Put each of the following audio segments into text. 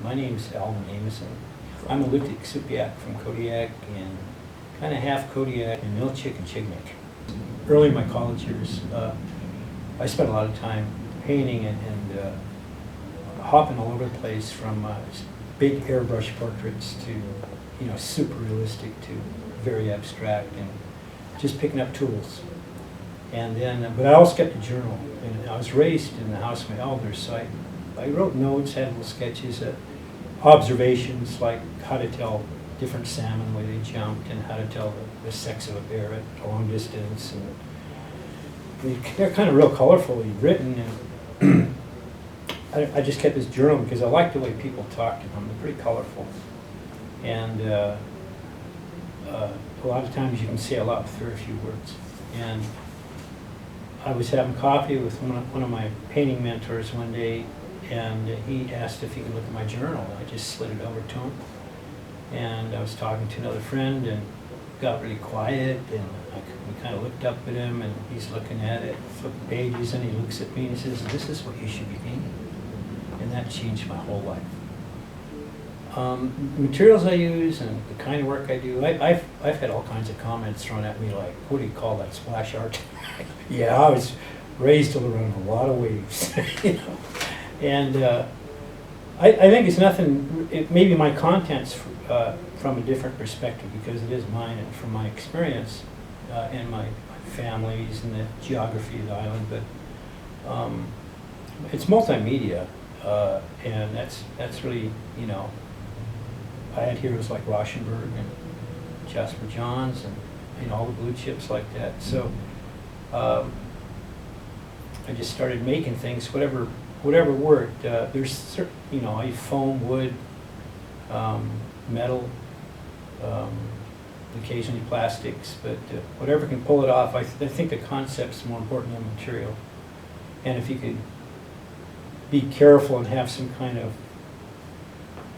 My name's Alvin Amason. I'm a Luthic-Supiaq from Kodiak and kind of half Kodiak and Milchik and Chignik. Early in my college years, I spent a lot of time painting and hopping all over the place, from big airbrush portraits to super realistic to very abstract, and just picking up tools. And then, but I always kept a journal, and I was raised in the house of my elders, so I wrote notes, had little sketches, observations, like how to tell different salmon the way they jumped, and how to tell the sex of a bear at a long distance. And they're kind of real colorfully written, and I just kept this journal because I liked the way people talked to them. They're pretty colorful. And a lot of times you can say a lot with very few words. And I was having coffee with one of my painting mentors one day, and he asked if he could look at my journal. I just slid it over to him. And I was talking to another friend, and got really quiet, and we kind of looked up at him, and he's looking at it, flipping pages, and he looks at me and he says, "This is what you should be painting." And that changed my whole life. The materials I use and the kind of work I do, I've had all kinds of comments thrown at me like, "What do you call that, splash art?" Yeah, I was raised to around a lot of waves, And I think it's nothing, maybe my content's from a different perspective because it is mine and from my experience and my families and the geography of the island, but it's multimedia, and that's really, I had heroes like Rauschenberg and Jasper Johns and all the blue chips like that. So I just started making things, whatever worked. There's certain, I use foam, wood, metal, occasionally plastics, but whatever can pull it off. I think the concept's more important than the material. And if you could be careful and have some kind of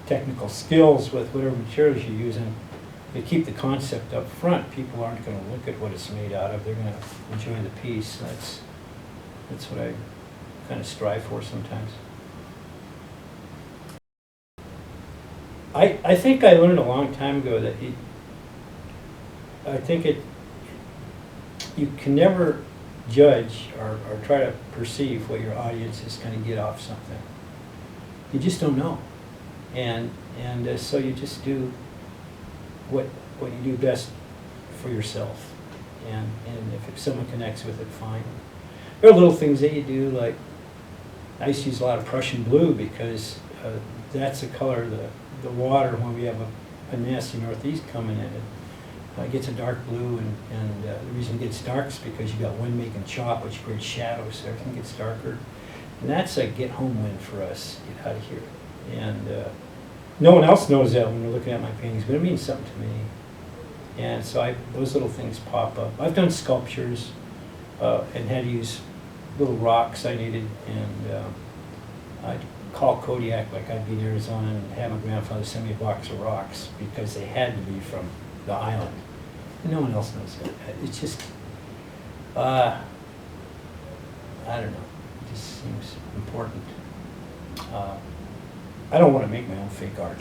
technical skills with whatever materials you're using, to keep the concept up front, people aren't going to look at what it's made out of. They're going to enjoy the piece. That's what I kind of strive for sometimes. I think I learned a long time ago that you can never judge or try to perceive what your audience is going to get off something. You just don't know. And so you just do what you do best for yourself. And if someone connects with it, fine. There are little things that you do, like I used to use a lot of Prussian blue because that's the color of the water when we have a nasty northeast coming in. It gets a dark blue, and the reason it gets dark is because you got wind making chop, which creates shadows, so everything gets darker. And that's a get home wind for us, get out of here. And no one else knows that when they're looking at my paintings, but it means something to me. And so those little things pop up. I've done sculptures and had to use little rocks I needed, and I'd call Kodiak like I'd be in Arizona and have my grandfather send me a box of rocks because they had to be from the island. And no one else knows that. It's just, I don't know, it just seems important. I don't want to make my own fake art.